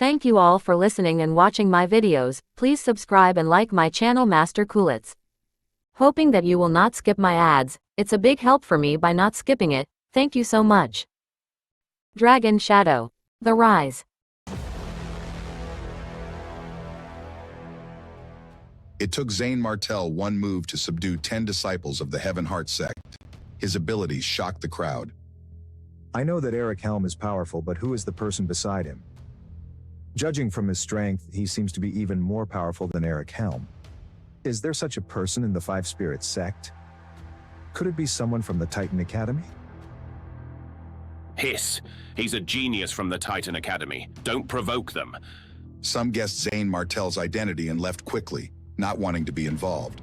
Thank you all for listening and watching my videos. Please subscribe and like my channel Master Coolitz. Hoping that you will not skip my ads. It's a big help for me by not skipping it. Thank you so much. Dragon Shadow. The Rise. It took Zayn Martel one move to subdue 10 disciples of the Heaven Heart sect. His abilities shocked the crowd. I know that Eric Helm is powerful, but who is the person beside him? Judging from his strength, he seems to be even more powerful than Eric Helm. Is there such a person in the Five Spirits sect? Could it be someone from the Titan Academy? Hiss. He's a genius from the Titan Academy. Don't provoke them. Some guessed Zayn Martel's identity and left quickly, not wanting to be involved.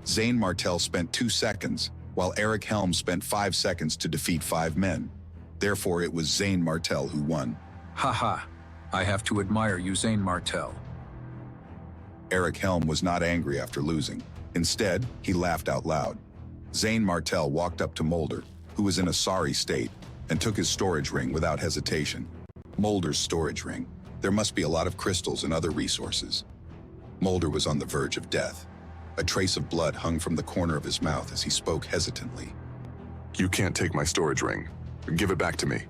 Zayn Martel spent 2 seconds, while Eric Helm spent 5 seconds to defeat 5 men. Therefore, it was Zayn Martel who won. Haha, I have to admire you, Zayn Martel. Eric Helm was not angry after losing. Instead, he laughed out loud. Zayn Martel walked up to Mulder, who was in a sorry state, and took his storage ring without hesitation. Mulder's storage ring. There must be a lot of crystals and other resources. Mulder was on the verge of death. A trace of blood hung from the corner of his mouth as he spoke hesitantly. You can't take my storage ring. Give it back to me.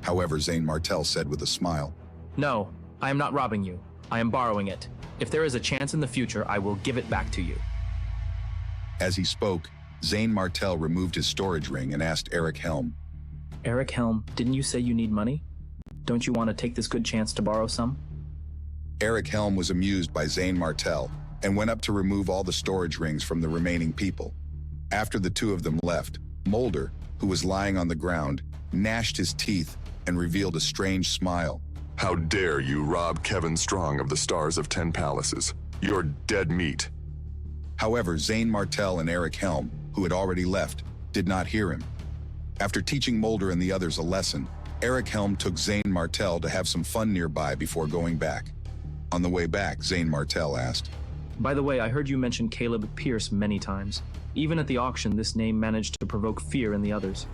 However, Zayn Martel said with a smile, No, I am not robbing you. I am borrowing it. If there is a chance in the future, I will give it back to you. As he spoke, Zayn Martel removed his storage ring and asked Eric Helm, Eric Helm, didn't you say you need money? Don't you want to take this good chance to borrow some? Eric Helm was amused by Zayn Martel and went up to remove all the storage rings from the remaining people. After the two of them left, Mulder, who was lying on the ground, gnashed his teeth and revealed a strange smile. How dare you rob Kevin Strong of the Stars of 10 Palaces? You're dead meat. However, Zayn Martel and Eric Helm, who had already left, did not hear him. After teaching Mulder and the others a lesson, Eric Helm took Zayn Martel to have some fun nearby before going back. On the way back, Zayn Martel asked, By the way, I heard you mention Caleb Pierce many times. Even at the auction, this name managed to provoke fear in the others.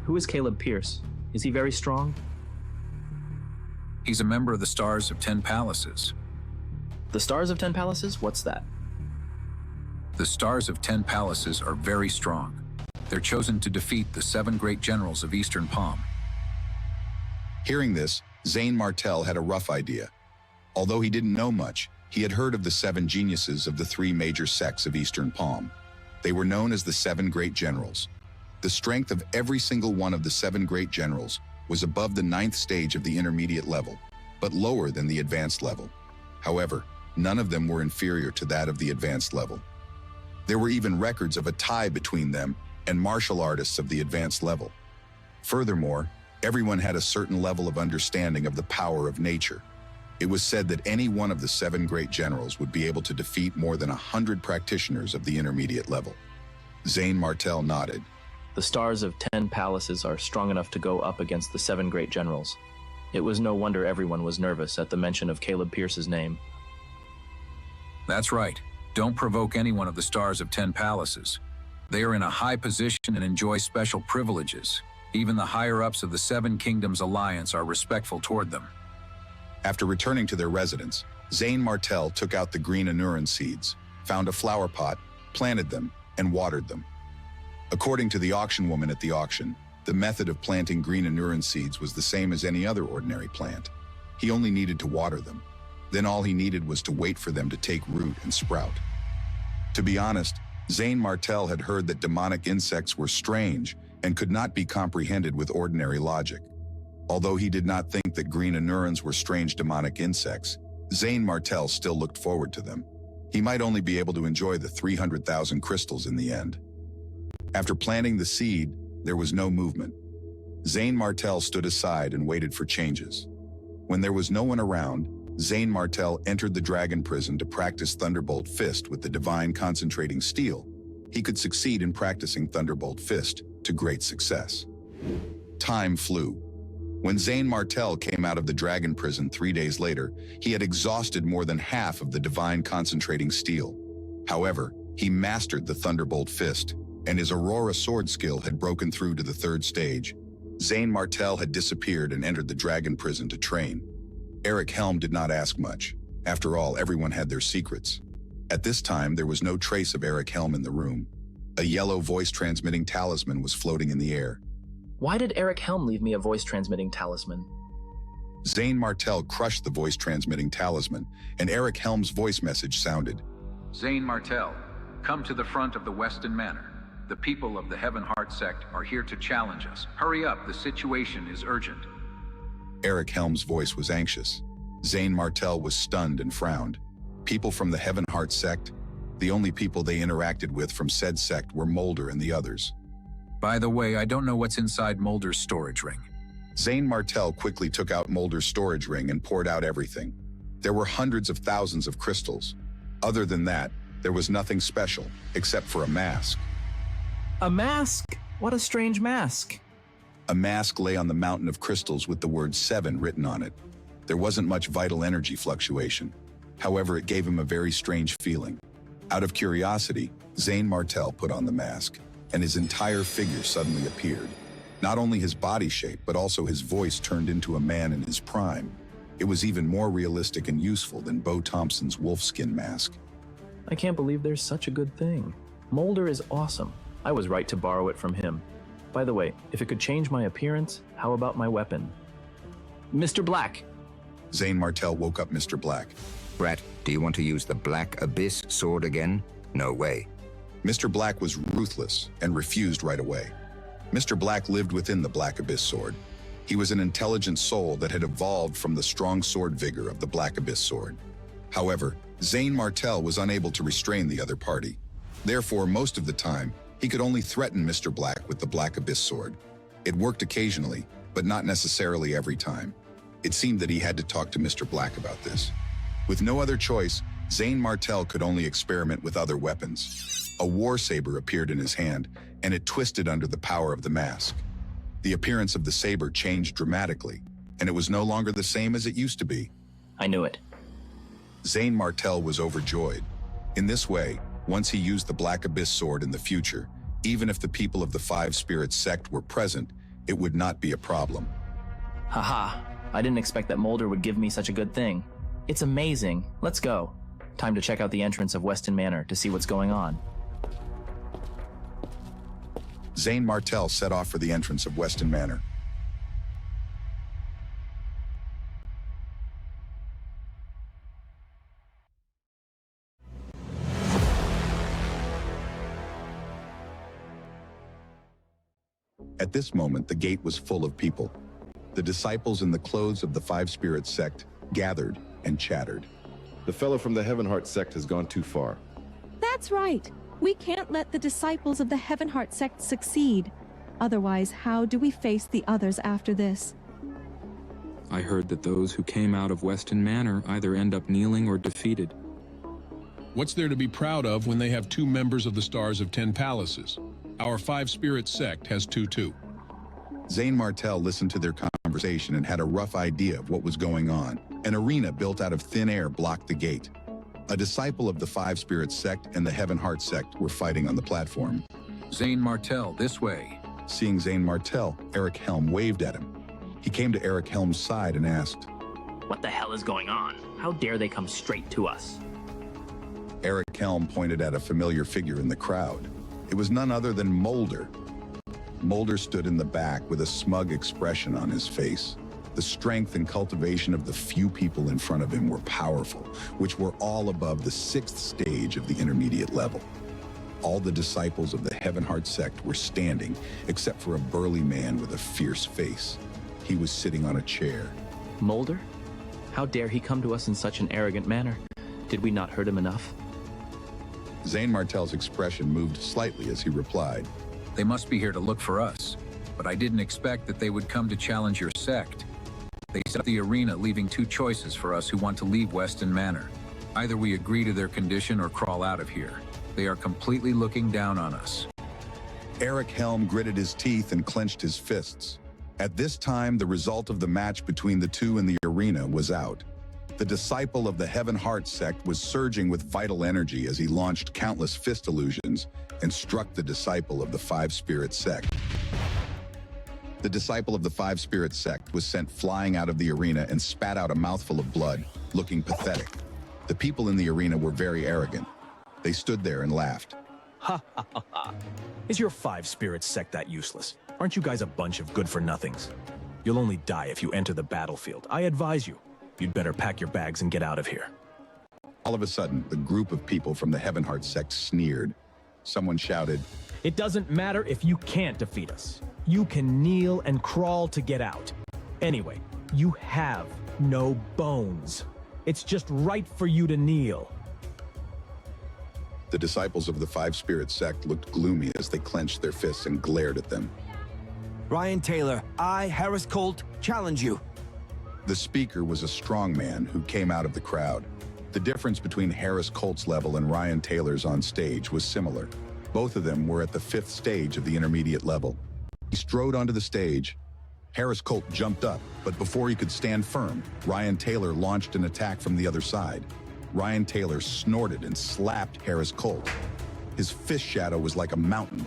Who is Caleb Pierce? Is he very strong? He's a member of the Stars of 10 Palaces. The Stars of 10 Palaces? What's that? The Stars of 10 Palaces are very strong. They're chosen to defeat the 7 great generals of Eastern Palm. Hearing this, Zayn Martel had a rough idea. Although he didn't know much, he had heard of the 7 geniuses of the 3 major sects of Eastern Palm. They were known as the 7 great generals. The strength of every single one of the 7 great generals was above the 9th stage of the intermediate level, but lower than the advanced level. However, none of them were inferior to that of the advanced level. There were even records of a tie between them and martial artists of the advanced level. Furthermore, everyone had a certain level of understanding of the power of nature. It was said that any one of the 7 great generals would be able to defeat more than 100 practitioners of the intermediate level. Zayn Martel nodded. The Stars of 10 Palaces are strong enough to go up against the 7 great generals. It was no wonder everyone was nervous at the mention of Caleb Pierce's name. That's right. Don't provoke any one of the Stars of 10 Palaces. They are in a high position and enjoy special privileges. Even the higher-ups of the 7 Kingdoms Alliance are respectful toward them. After returning to their residence, Zayn Martel took out the green anuran seeds, found a flower pot, planted them, and watered them. According to the auction woman at the auction, the method of planting green anuran seeds was the same as any other ordinary plant. He only needed to water them. Then all he needed was to wait for them to take root and sprout. To be honest, Zayn Martel had heard that demonic insects were strange and could not be comprehended with ordinary logic. Although he did not think that green anurans were strange demonic insects, Zayn Martel still looked forward to them. He might only be able to enjoy the 300,000 crystals in the end. After planting the seed, there was no movement. Zayn Martel stood aside and waited for changes. When there was no one around, Zayn Martel entered the dragon prison to practice Thunderbolt Fist with the divine concentrating steel. He could succeed in practicing Thunderbolt Fist to great success. Time flew. When Zayn Martel came out of the dragon prison 3 days later, he had exhausted more than half of the divine concentrating steel. However, he mastered the Thunderbolt Fist, and his Aurora sword skill had broken through to the 3rd stage. Zayn Martel had disappeared and entered the dragon prison to train. Eric Helm did not ask much. After all, everyone had their secrets. At this time, there was no trace of Eric Helm in the room. A yellow voice-transmitting talisman was floating in the air. Why did Eric Helm leave me a voice-transmitting talisman? Zane Martell crushed the voice-transmitting talisman, and Eric Helm's voice message sounded. Zane Martell, come to the front of the Weston Manor. The people of the Heaven Heart sect are here to challenge us. Hurry up, the situation is urgent. Eric Helm's voice was anxious. Zane Martell was stunned and frowned. People from the Heaven Heart sect? The only people they interacted with from said sect were Mulder and the others. By the way, I don't know what's inside Mulder's storage ring. Zane Martell quickly took out Mulder's storage ring and poured out everything. There were hundreds of thousands of crystals. Other than that, there was nothing special, except for a mask. A mask? What a strange mask. A mask lay on the mountain of crystals with the word 7 written on it. There wasn't much vital energy fluctuation. However, it gave him a very strange feeling. Out of curiosity, Zane Martell put on the mask, and his entire figure suddenly appeared. Not only his body shape, but also his voice turned into a man in his prime. It was even more realistic and useful than Bo Thompson's wolfskin mask. I can't believe there's such a good thing. Mulder is awesome. I was right to borrow it from him. By the way, if it could change my appearance, how about my weapon? Mr. Black! Zane Martell woke up Mr. Black. Brett, do you want to use the Black Abyss sword again? No way. Mr. Black was ruthless and refused right away. Mr. Black lived within the Black Abyss sword. He was an intelligent soul that had evolved from the strong sword vigor of the Black Abyss sword. However, Zane Martell was unable to restrain the other party. Therefore, most of the time, he could only threaten Mr. Black with the Black Abyss sword. It worked occasionally, but not necessarily every time. It seemed that he had to talk to Mr. Black about this. With no other choice, Zane Martell could only experiment with other weapons. A war saber appeared in his hand, and it twisted under the power of the mask. The appearance of the saber changed dramatically, and it was no longer the same as it used to be. I knew it. Zane Martell was overjoyed. In this way, once he used the Black Abyss sword in the future, even if the people of the Five Spirits sect were present, it would not be a problem. Haha, I didn't expect that Mulder would give me such a good thing. It's amazing. Let's go. Time to check out the entrance of Weston Manor to see what's going on. Zane Martell set off for the entrance of Weston Manor. At this moment, the gate was full of people. The disciples in the clothes of the Five Spirits sect gathered and chattered. The fellow from the Heaven Heart sect has gone too far. That's right. We can't let the disciples of the Heaven Heart sect succeed. Otherwise, how do we face the others after this? I heard that those who came out of Weston Manor either end up kneeling or defeated. What's there to be proud of when they have 2 members of the Stars of 10 Palaces? Our Five Spirits sect has 2 too. Zane Martell listened to their conversation and had a rough idea of what was going on. An arena built out of thin air blocked the gate. A disciple of the Five Spirits sect and the Heaven Heart sect were fighting on the platform. Zane Martell, this way. Seeing Zane Martell, Eric Helm waved at him. He came to Eric Helm's side and asked, What the hell is going on? How dare they come straight to us? Eric Helm pointed at a familiar figure in the crowd. It was none other than Mulder. Mulder stood in the back with a smug expression on his face. The strength and cultivation of the few people in front of him were powerful, which were all above the 6th stage of the intermediate level. All the disciples of the Heaven Heart sect were standing, except for a burly man with a fierce face. He was sitting on a chair. Mulder? How dare he come to us in such an arrogant manner? Did we not hurt him enough? Zane Martell's expression moved slightly as he replied, They must be here to look for us, but I didn't expect that they would come to challenge your sect. They set up the arena, leaving 2 choices for us who want to leave Weston Manor. Either we agree to their condition or crawl out of here. They are completely looking down on us. Eric Helm gritted his teeth and clenched his fists. At this time, the result of the match between the 2 in the arena was out. The disciple of the Heaven Heart sect was surging with vital energy as he launched countless fist illusions and struck the disciple of the Five Spirits sect. The disciple of the Five Spirits sect was sent flying out of the arena and spat out a mouthful of blood, looking pathetic. The people in the arena were very arrogant. They stood there and laughed. Ha ha ha ha. Is your Five Spirits sect that useless? Aren't you guys a bunch of good-for-nothings? You'll only die if you enter the battlefield. I advise you, you'd better pack your bags and get out of here. All of a sudden, the group of people from the Heavenheart sect sneered. Someone shouted, It doesn't matter if you can't defeat us. You can kneel and crawl to get out. Anyway, you have no bones. It's just right for you to kneel. The disciples of the Five Spirits sect looked gloomy as they clenched their fists and glared at them. Ryan Taylor, I, Harris Colt, challenge you. The speaker was a strong man who came out of the crowd. The difference between Harris Colt's level and Ryan Taylor's on stage was similar. Both of them were at the 5th stage of the intermediate level. He strode onto the stage. Harris Colt jumped up, but before he could stand firm, Ryan Taylor launched an attack from the other side. Ryan Taylor snorted and slapped Harris Colt. His fist shadow was like a mountain.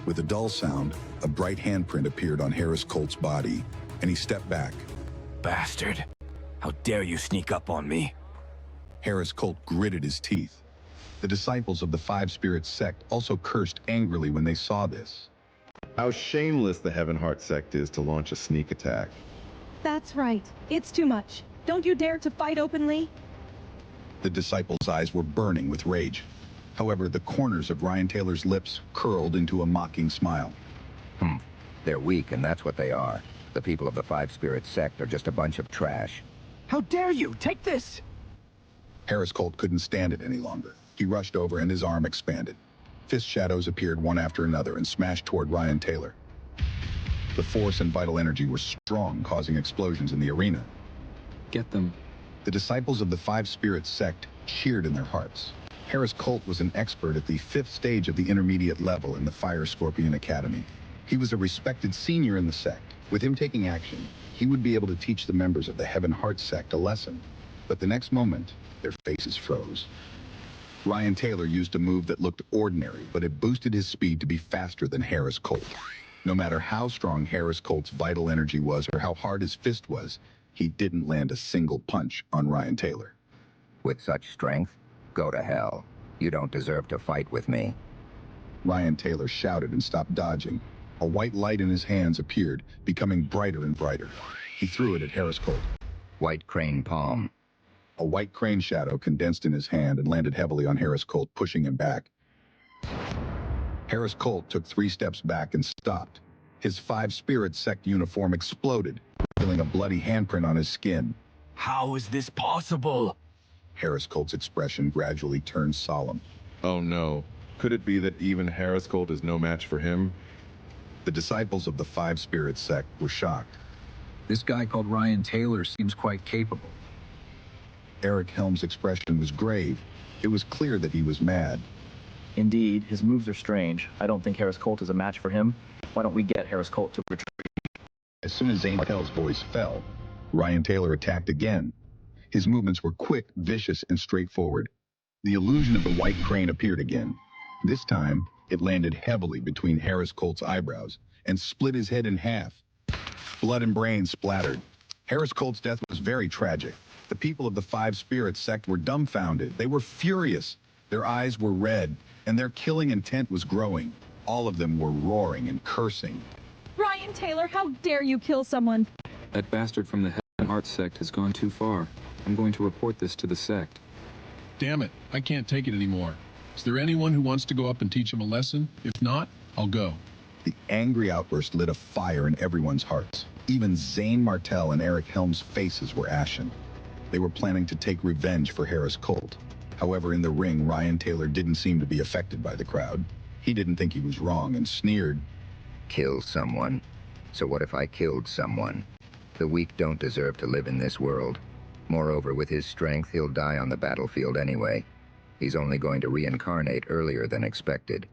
With a dull sound, a bright handprint appeared on Harris Colt's body, and he stepped back. Bastard. How dare you sneak up on me? Harris Colt gritted his teeth. The disciples of the Five Spirits sect also cursed angrily when they saw this. How shameless the Heavenheart sect is to launch a sneak attack. That's right. It's too much. Don't you dare to fight openly. The disciples' eyes were burning with rage. However, the corners of Ryan Taylor's lips curled into a mocking smile. They're weak, and that's what they are. The people of the Five Spirits sect are just a bunch of trash. How dare you? Take this! Harris Colt couldn't stand it any longer. He rushed over and his arm expanded. Fist shadows appeared one after another and smashed toward Ryan Taylor. The force and vital energy were strong, causing explosions in the arena. Get them. The disciples of the Five Spirits sect cheered in their hearts. Harris Colt was an expert at the 5th stage of the intermediate level in the Fire Scorpion Academy. He was a respected senior in the sect. With him taking action, he would be able to teach the members of the Heavenheart sect a lesson. But the next moment, their faces froze. Ryan Taylor used a move that looked ordinary, but it boosted his speed to be faster than Harris Colt. No matter how strong Harris Colt's vital energy was or how hard his fist was, he didn't land a single punch on Ryan Taylor. With such strength, go to hell. You don't deserve to fight with me. Ryan Taylor shouted and stopped dodging. A white light in his hands appeared, becoming brighter and brighter. He threw it at Harris Colt. White crane palm. A white crane shadow condensed in his hand and landed heavily on Harris Colt, pushing him back. Harris Colt took 3 steps back and stopped. His Five Spirits sect uniform exploded, revealing a bloody handprint on his skin. How is this possible? Harris Colt's expression gradually turned solemn. Oh no. Could it be that even Harris Colt is no match for him? The disciples of the Five Spirits sect were shocked. This guy called Ryan Taylor seems quite capable. Eric Helm's expression was grave. It was clear that he was mad. Indeed, his moves are strange. I don't think Harris Colt is a match for him. Why don't we get Harris Colt to retreat? As soon as Zane Martell's voice fell, Ryan Taylor attacked again. His movements were quick, vicious, and straightforward. The illusion of the white crane appeared again. This time, it landed heavily between Harris Colt's eyebrows and split his head in half. Blood and brains splattered. Harris Colt's death was very tragic. The people of the Five Spirits sect were dumbfounded. They were furious. Their eyes were red, and their killing intent was growing. All of them were roaring and cursing. Ryan Taylor, how dare you kill someone? That bastard from the Heavenheart sect has gone too far. I'm going to report this to the sect. Damn it, I can't take it anymore. Is there anyone who wants to go up and teach him a lesson? If not, I'll go. The angry outburst lit a fire in everyone's hearts. Even Zane Martell and Eric Helm's faces were ashen. They were planning to take revenge for Harris Colt. However, in the ring, Ryan Taylor didn't seem to be affected by the crowd. He didn't think he was wrong and sneered. Kill someone. So what if I killed someone? The weak don't deserve to live in this world. Moreover, with his strength, he'll die on the battlefield anyway. He's only going to reincarnate earlier than expected.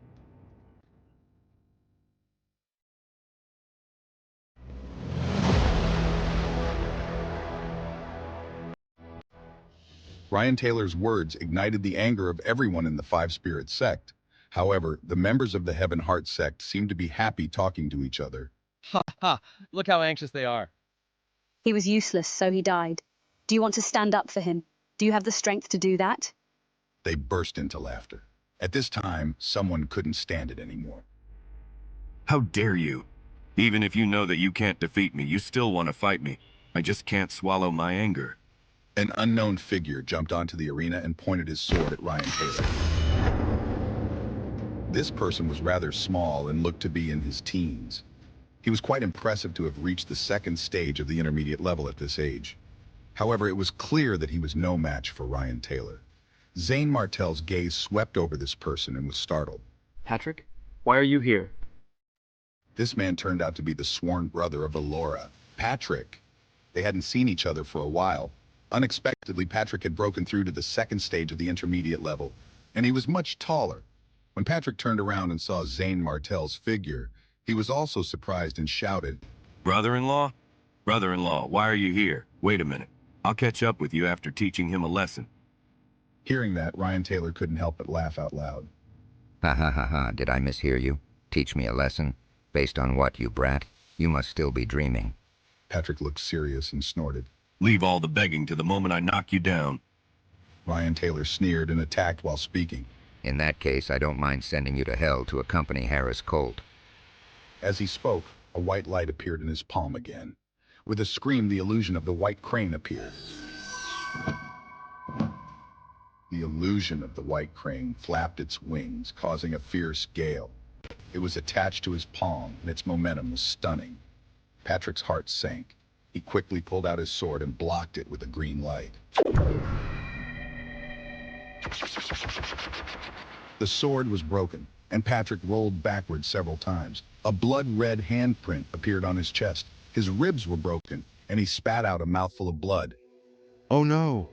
Ryan Taylor's words ignited the anger of everyone in the Five Spirits sect. However, the members of the Heavenheart sect seemed to be happy talking to each other. Ha ha! Look how anxious they are. He was useless, so he died. Do you want to stand up for him? Do you have the strength to do that? They burst into laughter. At this time, someone couldn't stand it anymore. How dare you? Even if you know that you can't defeat me, you still want to fight me. I just can't swallow my anger. An unknown figure jumped onto the arena and pointed his sword at Ryan Taylor. This person was rather small and looked to be in his teens. He was quite impressive to have reached the second stage of the intermediate level at this age. However, it was clear that he was no match for Ryan Taylor. Zane Martel's gaze swept over this person and was startled. Patrick, why are you here? This man turned out to be the sworn brother of Alora, Patrick. They hadn't seen each other for a while. Unexpectedly, Patrick had broken through to the second stage of the intermediate level, and he was much taller. When Patrick turned around and saw Zane Martel's figure, he was also surprised and shouted, Brother-in-law? Brother-in-law, why are you here? Wait a minute. I'll catch up with you after teaching him a lesson. Hearing that, Ryan Taylor couldn't help but laugh out loud. Ha ha ha ha, did I mishear you? Teach me a lesson? Based on what, you brat? You must still be dreaming. Patrick looked serious and snorted. Leave all the begging to the moment I knock you down. Ryan Taylor sneered and attacked while speaking. In that case, I don't mind sending you to hell to accompany Harris Colt. As he spoke, a white light appeared in his palm again. With a scream, the illusion of the white crane appeared. The illusion of the white crane flapped its wings, causing a fierce gale. It was attached to his palm, and its momentum was stunning. Patrick's heart sank. He quickly pulled out his sword and blocked it with a green light. The sword was broken, and Patrick rolled backward several times. A blood-red handprint appeared on his chest. His ribs were broken, and he spat out a mouthful of blood. Oh no!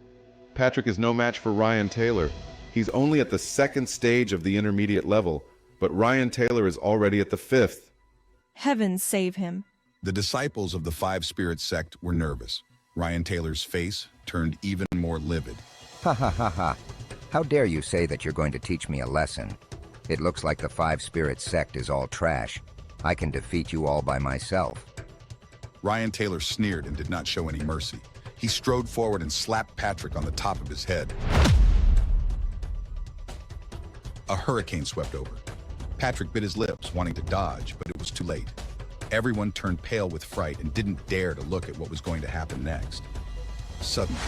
Patrick is no match for Ryan Taylor. He's only at the second stage of the intermediate level, but Ryan Taylor is already at the 5th. Heavens save him. The disciples of the Five Spirit sect were nervous. Ryan Taylor's face turned even more livid. Ha ha ha ha. How dare you say that you're going to teach me a lesson? It looks like the Five Spirit sect is all trash. I can defeat you all by myself. Ryan Taylor sneered and did not show any mercy. He strode forward and slapped Patrick on the top of his head. A hurricane swept over. Patrick bit his lips, wanting to dodge, but it was too late. Everyone turned pale with fright and didn't dare to look at what was going to happen next. Suddenly,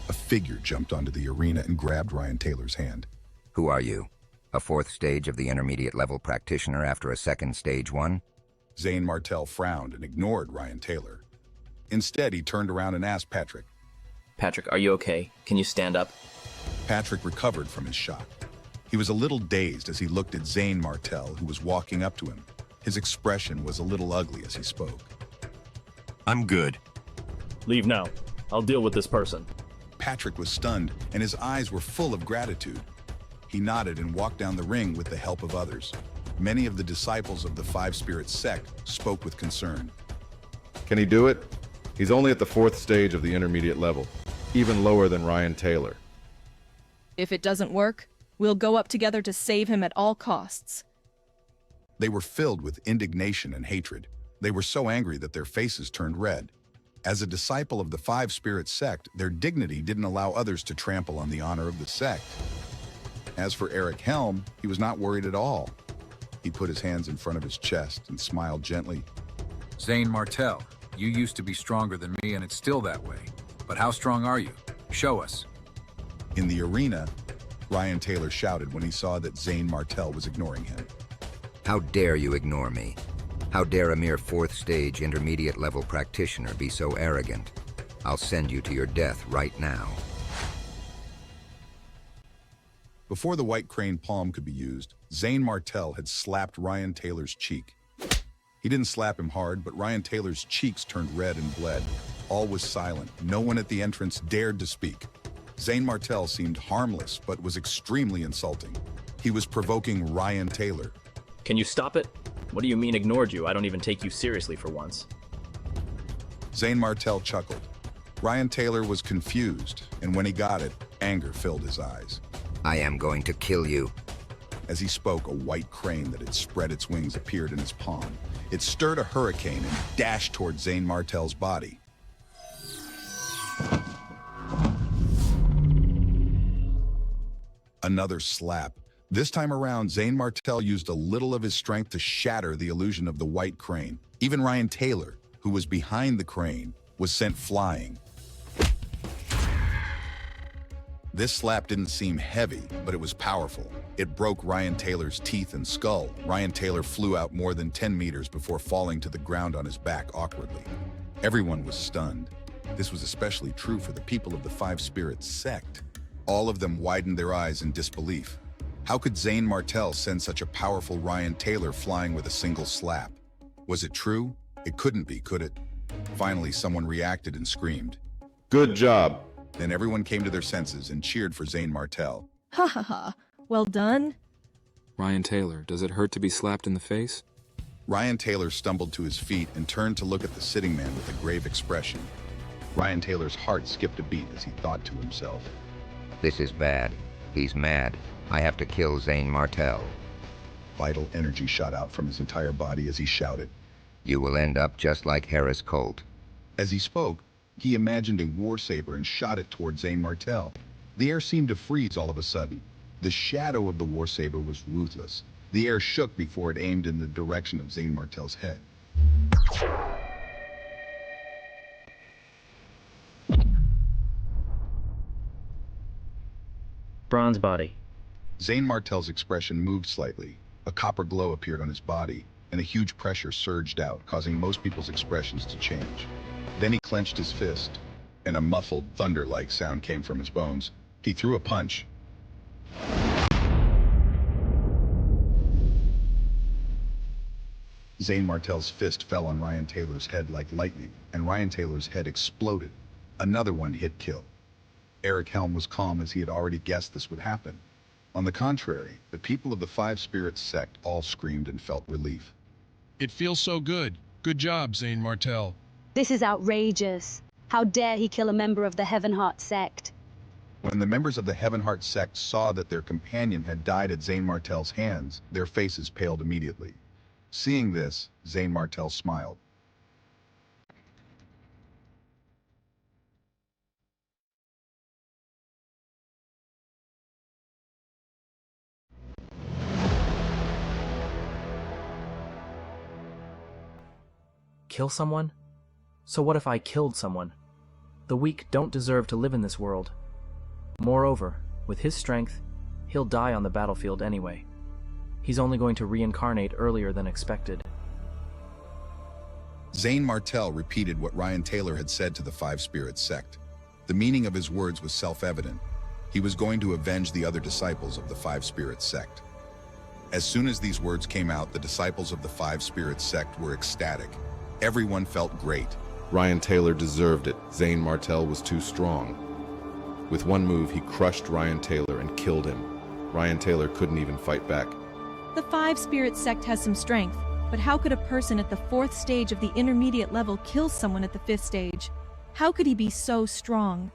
a figure jumped onto the arena and grabbed Ryan Taylor's hand. Who are you? A 4th stage of the intermediate level practitioner after a 2nd stage one? Zane Martel frowned and ignored Ryan Taylor. Instead, he turned around and asked Patrick. Patrick, are you okay? Can you stand up? Patrick recovered from his shock. He was a little dazed as he looked at Zane Martel, who was walking up to him. His expression was a little ugly as he spoke. I'm good. Leave now. I'll deal with this person. Patrick was stunned, and his eyes were full of gratitude. He nodded and walked down the ring with the help of others. Many of the disciples of the Five Spirit sect spoke with concern. Can he do it? He's only at the 4th stage of the intermediate level, even lower than Ryan Taylor. If it doesn't work, we'll go up together to save him at all costs. They were filled with indignation and hatred. They were so angry that their faces turned red. As a disciple of the Five Spirit sect, their dignity didn't allow others to trample on the honor of the sect. As for Eric Helm, he was not worried at all. He put his hands in front of his chest and smiled gently. Zane Martel, you used to be stronger than me and it's still that way. But how strong are you? Show us. In the arena, Ryan Taylor shouted when he saw that Zane Martel was ignoring him. How dare you ignore me? How dare a mere 4th stage intermediate level practitioner be so arrogant? I'll send you to your death right now. Before the white crane palm could be used, Zane Martel had slapped Ryan Taylor's cheek. He didn't slap him hard, but Ryan Taylor's cheeks turned red and bled. All was silent. No one at the entrance dared to speak. Zane Martel seemed harmless, but was extremely insulting. He was provoking Ryan Taylor. Can you stop it? What do you mean ignored you? I don't even take you seriously for once. Zane Martel chuckled. Ryan Taylor was confused, and when he got it, anger filled his eyes. I am going to kill you. As he spoke, a white crane that had spread its wings appeared in his palm. It stirred a hurricane and dashed toward Zane Martel's body. Another slap. This time around, Zane Martel used a little of his strength to shatter the illusion of the white crane. Even Ryan Taylor, who was behind the crane, was sent flying. This slap didn't seem heavy, but it was powerful. It broke Ryan Taylor's teeth and skull. Ryan Taylor flew out more than 10 meters before falling to the ground on his back awkwardly. Everyone was stunned. This was especially true for the people of the Five Spirits sect. All of them widened their eyes in disbelief. How could Zane Martel send such a powerful Ryan Taylor flying with a single slap? Was it true? It couldn't be, could it? Finally, someone reacted and screamed. Good job. Then everyone came to their senses and cheered for Zane Martel. Ha ha ha. Well done. Ryan Taylor, does it hurt to be slapped in the face? Ryan Taylor stumbled to his feet and turned to look at the sitting man with a grave expression. Ryan Taylor's heart skipped a beat as he thought to himself. This is bad. He's mad. I have to kill Zane Martel. Vital energy shot out from his entire body as he shouted. You will end up just like Harris Colt. As he spoke, he imagined a war saber and shot it toward Zane Martel. The air seemed to freeze all of a sudden. The shadow of the war saber was ruthless. The air shook before it aimed in the direction of Zane Martel's head. Bronze body. Zane Martel's expression moved slightly. A copper glow appeared on his body, and a huge pressure surged out, causing most people's expressions to change. Then he clenched his fist, and a muffled, thunder-like sound came from his bones. He threw a punch. Zane Martel's fist fell on Ryan Taylor's head like lightning, and Ryan Taylor's head exploded. Another one hit kill. Eric Helm was calm as he had already guessed this would happen. On the contrary, the people of the Five Spirits sect all screamed and felt relief. It feels so good. Good job, Zane Martel. This is outrageous. How dare he kill a member of the Heavenheart sect? When the members of the Heavenheart sect saw that their companion had died at Zane Martel's hands, their faces paled immediately. Seeing this, Zane Martel smiled. Kill someone? So what if I killed someone? The weak don't deserve to live in this world. Moreover, with his strength, he'll die on the battlefield anyway. He's only going to reincarnate earlier than expected. Zane Martel repeated what Ryan Taylor had said to the Five Spirits sect. The meaning of his words was self-evident. He was going to avenge the other disciples of the Five Spirits sect. As soon as these words came out, the disciples of the Five Spirits sect were ecstatic. Everyone felt great. Ryan Taylor deserved it. Zane Martel was too strong. With one move, he crushed Ryan Taylor and killed him. Ryan Taylor couldn't even fight back. The Five Spirits sect has some strength, but how could a person at the 4th stage of the intermediate level kill someone at the 5th stage? How could he be so strong?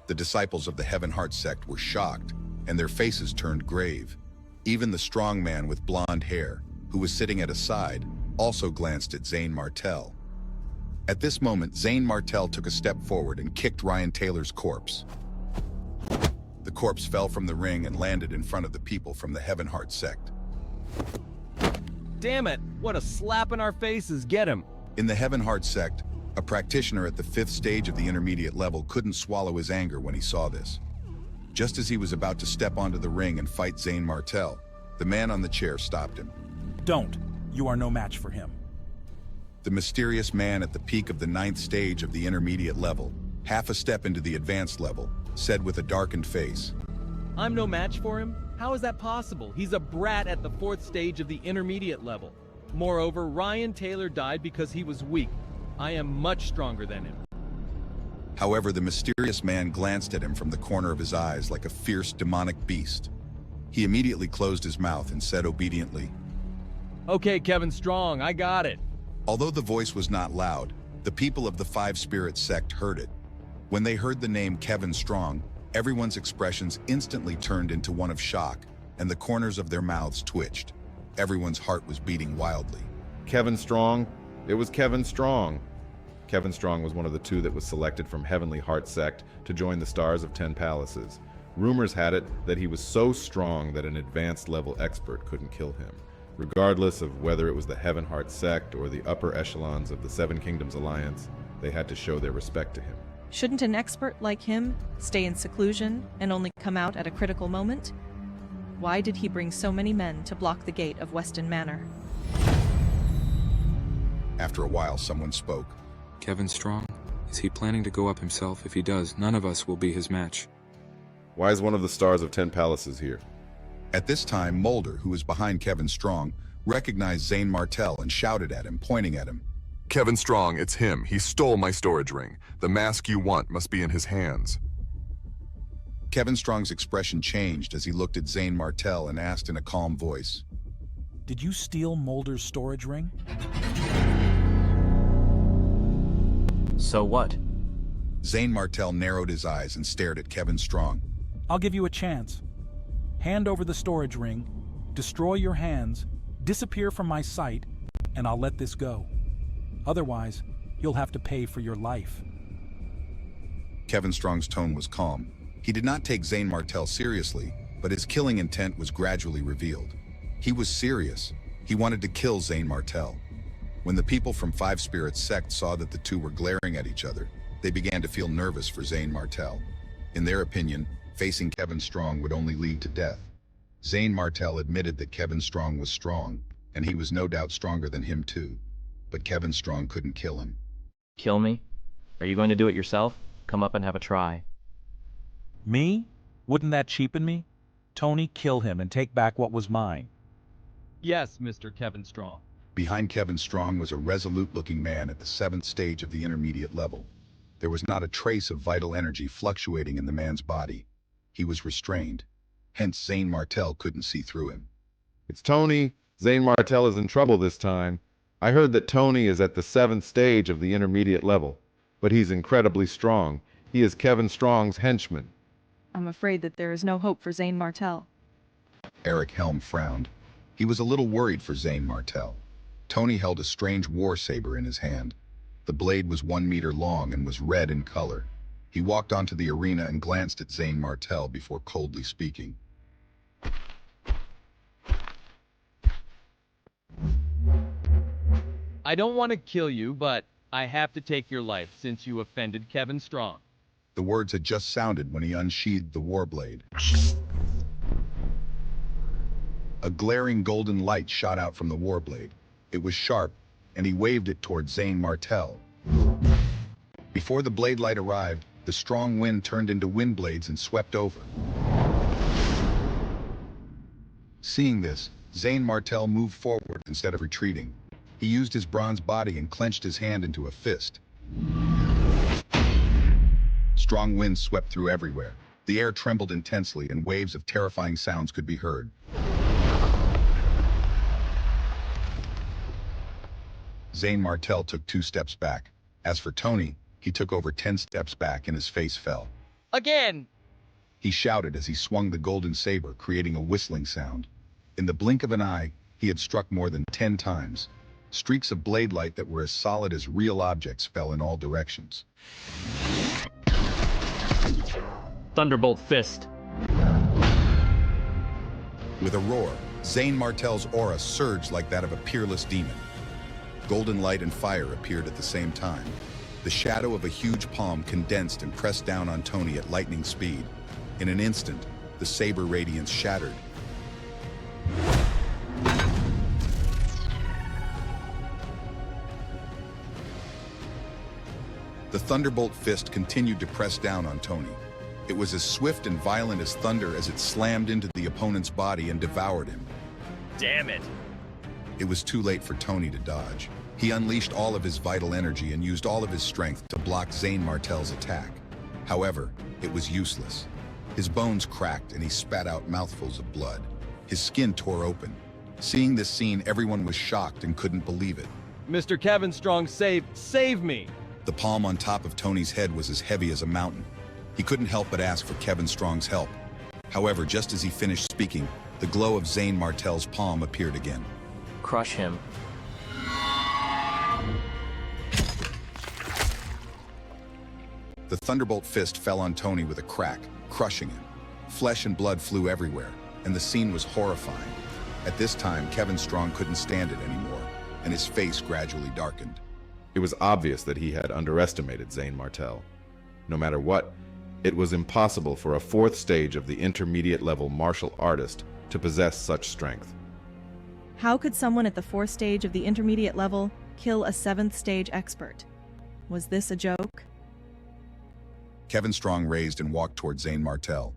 The disciples of the Heavenheart sect were shocked, and their faces turned grave. Even the strong man with blonde hair, who was sitting at his side, also glanced at Zane Martel. At this moment, Zane Martel took a step forward and kicked Ryan Taylor's corpse. The corpse fell from the ring and landed in front of the people from the Heavenheart sect. Damn it! What a slap in our faces! Get him! In the Heavenheart sect, a practitioner at the 5th stage of the intermediate level couldn't swallow his anger when he saw this. Just as he was about to step onto the ring and fight Zane Martel, the man on the chair stopped him. Don't. You are no match for him. The mysterious man at the peak of the 9th stage of the intermediate level, half a step into the advanced level, said with a darkened face, I'm no match for him? How is that possible? He's a brat at the 4th stage of the intermediate level. Moreover, Ryan Taylor died because he was weak. I am much stronger than him. However, the mysterious man glanced at him from the corner of his eyes like a fierce demonic beast. He immediately closed his mouth and said obediently, Okay, Kevin Strong, I got it. Although the voice was not loud, the people of the Five Spirits sect heard it. When they heard the name Kevin Strong, everyone's expressions instantly turned into one of shock, and the corners of their mouths twitched. Everyone's heart was beating wildly. Kevin Strong? It was Kevin Strong. Kevin Strong was one of the two that was selected from Heavenly Heart Sect to join the Stars of Ten Palaces. Rumors had it that he was so strong that an advanced level expert couldn't kill him. Regardless of whether it was the Heaven Heart Sect or the upper echelons of the Seven Kingdoms Alliance, they had to show their respect to him. Shouldn't an expert like him stay in seclusion and only come out at a critical moment? Why did he bring so many men to block the gate of Weston Manor? After a while, someone spoke. Kevin Strong? Is he planning to go up himself? If he does, none of us will be his match. Why is one of the Stars of Ten Palaces here? At this time, Mulder, who was behind Kevin Strong, recognized Zane Martell and shouted at him, pointing at him. Kevin Strong, it's him. He stole my storage ring. The mask you want must be in his hands. Kevin Strong's expression changed as he looked at Zane Martell and asked in a calm voice, Did you steal Mulder's storage ring? So what? Zane Martell narrowed his eyes and stared at Kevin Strong. I'll give you a chance. Hand over the storage ring, destroy your hands, disappear from my sight, and I'll let this go. Otherwise, you'll have to pay for your life. Kevin Strong's tone was calm. He did not take Zane Martell seriously, but his killing intent was gradually revealed. He was serious. He wanted to kill Zane Martell. When the people from Five Spirits Sect saw that the two were glaring at each other, they began to feel nervous for Zane Martell. In their opinion, facing Kevin Strong would only lead to death. Zane Martell admitted that Kevin Strong was strong, and he was no doubt stronger than him too. But Kevin Strong couldn't kill him. Kill me? Are you going to do it yourself? Come up and have a try. Me? Wouldn't that cheapen me? Tony, kill him and take back what was mine. Yes, Mr. Kevin Strong. Behind Kevin Strong was a resolute-looking man at the 7th stage of the intermediate level. There was not a trace of vital energy fluctuating in the man's body. He was restrained. Hence, Zane Martell couldn't see through him. It's Tony. Zane Martell is in trouble this time. I heard that Tony is at the 7th stage of the intermediate level, but he's incredibly strong. He is Kevin Strong's henchman. I'm afraid that there is no hope for Zane Martell. Eric Helm frowned. He was a little worried for Zane Martell. Tony held a strange war saber in his hand. The blade was 1 meter long and was red in color. He walked onto the arena and glanced at Zane Martell before coldly speaking. I don't want to kill you, but I have to take your life since you offended Kevin Strong. The words had just sounded when he unsheathed the war blade. A glaring golden light shot out from the war blade. It was sharp, and he waved it toward Zane Martell. Before the blade light arrived, the strong wind turned into wind blades and swept over. Seeing this, Zane Martell moved forward instead of retreating. He used his bronze body and clenched his hand into a fist. Strong winds swept through everywhere. The air trembled intensely and waves of terrifying sounds could be heard. Zane Martell took 2 steps back. As for Tony, he took over 10 steps back and his face fell. Again! He shouted as he swung the golden saber, creating a whistling sound. In the blink of an eye, he had struck more than 10 times. Streaks of blade light that were as solid as real objects fell in all directions. Thunderbolt Fist. With a roar, Zane Martell's aura surged like that of a peerless demon. Golden light and fire appeared at the same time. The shadow of a huge palm condensed and pressed down on Tony at lightning speed. In an instant, the saber radiance shattered. The Thunderbolt Fist continued to press down on Tony. It was as swift and violent as thunder as it slammed into the opponent's body and devoured him. Damn it! It was too late for Tony to dodge. He unleashed all of his vital energy and used all of his strength to block Zane Martell's attack. However, it was useless. His bones cracked and he spat out mouthfuls of blood. His skin tore open. Seeing this scene, everyone was shocked and couldn't believe it. Mr. Kevin Strong, save me! The palm on top of Tony's head was as heavy as a mountain. He couldn't help but ask for Kevin Strong's help. However, just as he finished speaking, the glow of Zane Martell's palm appeared again. Crush him. The thunderbolt fist fell on Tony with a crack, crushing him. Flesh and blood flew everywhere, and the scene was horrifying. At this time, Kevin Strong couldn't stand it anymore, and his face gradually darkened. It was obvious that he had underestimated Zane Martel. No matter what, it was impossible for a fourth stage of the intermediate level martial artist to possess such strength. How could someone at the 4th stage of the intermediate level kill a 7th stage expert? Was this a joke? Kevin Strong raised and walked toward Zane Martel.